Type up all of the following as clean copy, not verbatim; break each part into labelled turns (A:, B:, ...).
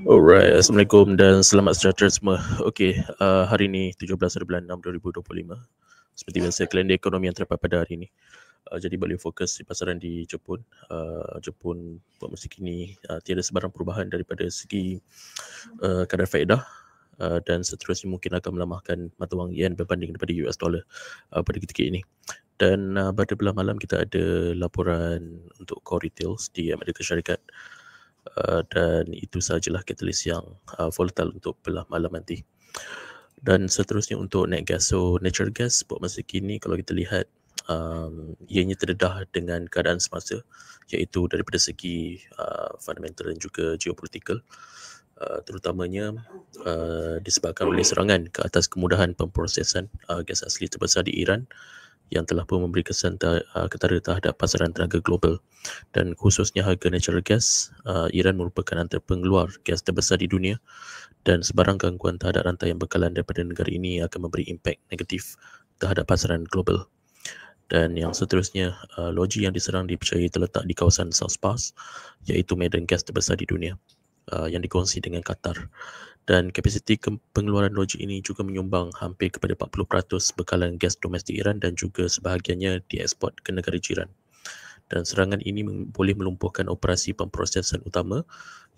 A: Alright, Assalamualaikum dan selamat sejahtera semua. Okey, hari ini 17 hari bulan 6 2025. Seperti biasa, kalender ekonomi yang terdapat pada hari ini. Jadi boleh fokus di pasaran di Jepun. Jepun buat masa kini tiada sebarang perubahan daripada segi kadar faedah. Dan seterusnya mungkin akan melemahkan mata wang yen berbanding daripada US dollar pada ketika ini. Dan pada belah malam kita ada laporan untuk core retails di Amerika Syarikat. Dan itu sahajalah catalyst yang volatile untuk belah malam nanti. Dan seterusnya untuk net gas. So natural gas buat masa kini kalau kita lihat ianya terdedah dengan keadaan semasa, iaitu daripada segi fundamental dan juga geopolitikal, terutamanya disebabkan oleh serangan ke atas kemudahan pemprosesan gas asli terbesar di Iran yang telah pun memberi kesan ketara terhadap pasaran tenaga global. Dan khususnya harga natural gas, Iran merupakan antara pengeluar gas terbesar di dunia, dan sebarang gangguan terhadap rantaian bekalan daripada negara ini akan memberi impak negatif terhadap pasaran global. Dan yang seterusnya, loji yang diserang dipercayai terletak di kawasan South Pass, iaitu medan gas terbesar di dunia yang dikongsi dengan Qatar. Dan kapasiti pengeluaran loji ini juga menyumbang hampir kepada 40% bekalan gas domestik Iran dan juga sebahagiannya dieksport ke negara jiran. Dan serangan ini boleh melumpuhkan operasi pemprosesan utama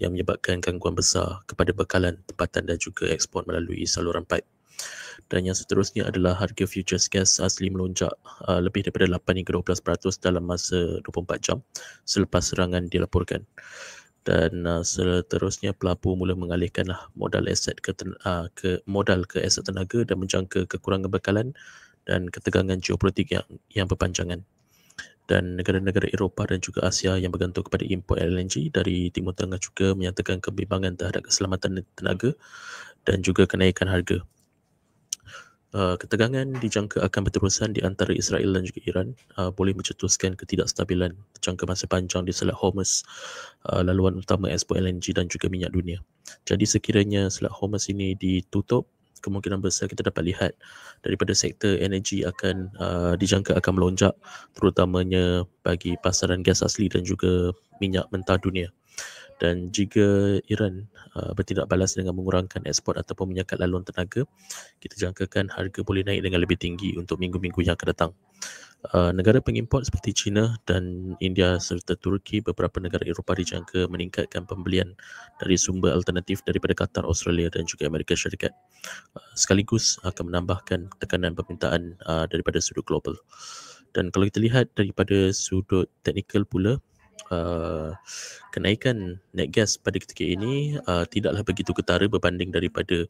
A: yang menyebabkan gangguan besar kepada bekalan, tempatan dan juga ekspor melalui saluran pipe. Dan yang seterusnya adalah harga futures gas asli melonjak lebih daripada 8 hingga 12% dalam masa 24 jam selepas serangan dilaporkan. Dan seterusnya pelabur mula mengalihkanlah modal aset ke aset tenaga dan menjangka kekurangan bekalan dan ketegangan geopolitik yang berpanjangan. Dan negara-negara Eropah dan juga Asia yang bergantung kepada import LNG dari Timur Tengah juga menyatakan kebimbangan terhadap keselamatan tenaga dan juga kenaikan harga. Ketegangan dijangka akan berterusan di antara Israel dan juga Iran, boleh mencetuskan ketidakstabilan jangka masa panjang di Selat Hormuz, laluan utama ekspor LNG dan juga minyak dunia. Jadi sekiranya Selat Hormuz ini ditutup, kemungkinan besar kita dapat lihat daripada sektor energi akan dijangka akan melonjak, terutamanya bagi pasaran gas asli dan juga minyak mentah dunia. Dan jika Iran bertindak balas dengan mengurangkan ekspor ataupun menyekat laluan tenaga, kita jangkakan harga boleh naik dengan lebih tinggi untuk minggu-minggu yang akan datang. Negara pengimport seperti China dan India serta Turki, beberapa negara Eropah dijangka meningkatkan pembelian dari sumber alternatif daripada Qatar, Australia dan juga Amerika Syarikat, sekaligus akan menambahkan tekanan permintaan daripada sudut global. Dan kalau kita lihat daripada sudut teknikal pula, kenaikan net gas pada ketika ini tidaklah begitu ketara berbanding daripada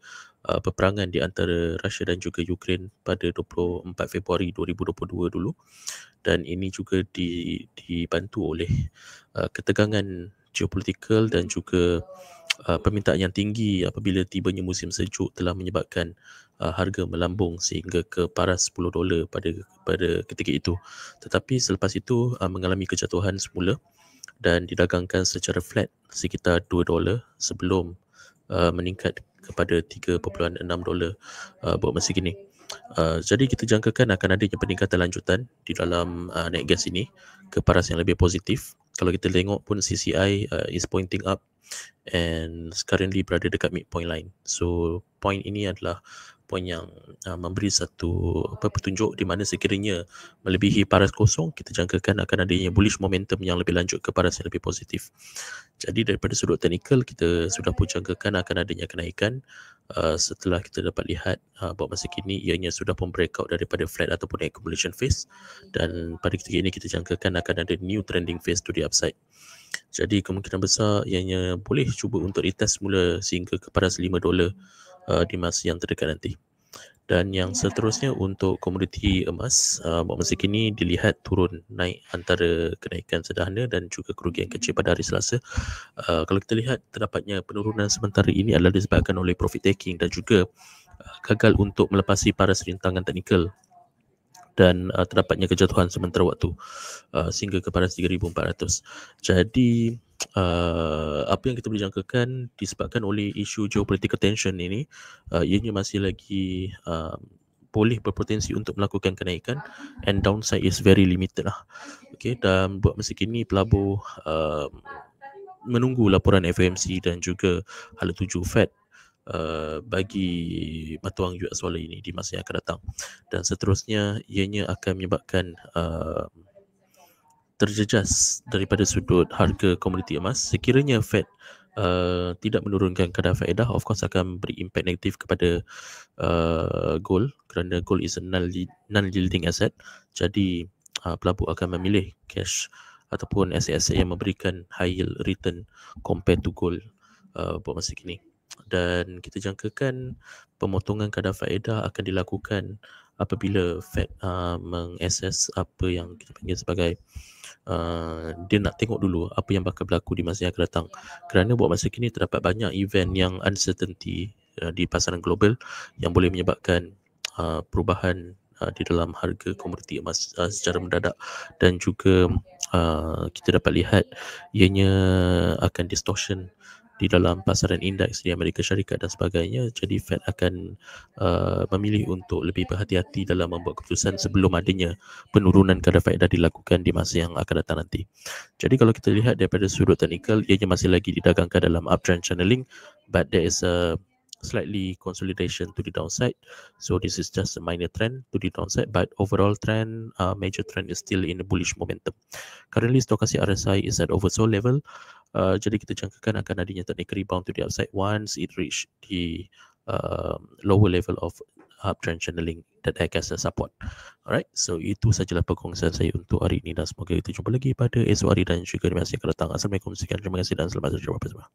A: peperangan di antara Rusia dan juga Ukraine pada 24 Februari 2022 dulu. Dan ini juga dibantu oleh ketegangan geopolitikal dan juga permintaan yang tinggi apabila tibanya musim sejuk telah menyebabkan harga melambung sehingga ke paras $10 pada ketika itu. Tetapi selepas itu mengalami kejatuhan semula dan didagangkan secara flat sekitar $2 sebelum meningkat kepada $3.6 buat masa kini. Jadi kita jangkakan akan adanya peningkatan lanjutan di dalam net gas ini ke paras yang lebih positif. Kalau kita tengok pun CCI is pointing up and currently berada dekat midpoint line. So point ini adalah point yang memberi satu petunjuk di mana sekiranya melebihi paras kosong, kita jangkakan akan adanya bullish momentum yang lebih lanjut ke paras yang lebih positif. Jadi daripada sudut teknikal, kita sudah pun jangkakan akan adanya kenaikan setelah kita dapat lihat buat masa kini ianya sudah pun breakout daripada flat ataupun accumulation phase, dan pada ketika ini kita jangkakan akan ada new trending phase to the upside. Jadi kemungkinan besar ianya boleh cuba untuk retest semula sehingga ke paras $5 di masa yang terdekat nanti. Dan yang seterusnya untuk komoditi emas, buat masa kini dilihat turun naik antara kenaikan sederhana dan juga kerugian kecil pada hari Selasa. Kalau kita lihat terdapatnya penurunan sementara ini adalah disebabkan oleh profit taking dan juga gagal untuk melepasi paras rintangan teknikal dan terdapatnya kejatuhan sementara waktu sehingga ke paras 3,400. Jadi apa yang kita boleh jangkakan disebabkan oleh isu geopolitical tension ini, ianya masih lagi boleh berpotensi untuk melakukan kenaikan and downside is very limited lah. Okay, dan buat masa kini pelabur menunggu laporan FOMC dan juga hala tuju Fed bagi matuang US dollar ini di masa yang akan datang, dan seterusnya ianya akan menyebabkan terjejas daripada sudut harga komoditi emas. Sekiranya Fed tidak menurunkan kadar faedah, of course akan beri impact negatif kepada gold, kerana gold is a non-yielding asset. Jadi pelabur akan memilih cash ataupun aset-aset yang memberikan high yield return compared to gold buat masa kini. Dan kita jangkakan pemotongan kadar faedah akan dilakukan apabila Fed mengassess apa yang kita panggil sebagai dia nak tengok dulu apa yang bakal berlaku di masa yang akan datang, kerana buat masa kini terdapat banyak event yang uncertainty di pasaran global yang boleh menyebabkan perubahan di dalam harga komoditi emas secara mendadak, dan juga kita dapat lihat ianya akan distortion di dalam pasaran indeks di Amerika Syarikat dan sebagainya. Jadi Fed akan memilih untuk lebih berhati-hati dalam membuat keputusan sebelum adanya penurunan kadar faedah dilakukan di masa yang akan datang nanti. Jadi kalau kita lihat daripada sudut teknikal, ianya masih lagi didagangkan dalam uptrend channeling, but there is a slightly consolidation to the downside. So this is just a minor trend to the downside, but overall trend, major trend is still in a bullish momentum. Currently stochastic RSI is at oversold level. Jadi kita jangkakan akan adanya technical rebound to the upside once it reach the lower level of uptrend channeling that act as a support. Alright, so itu sajalah perkongsian saya untuk hari ini, dan semoga kita jumpa lagi pada esok hari dan juga di masa yang akan datang. Assalamualaikum, sekian, terima kasih dan selamat berjumpa bersama.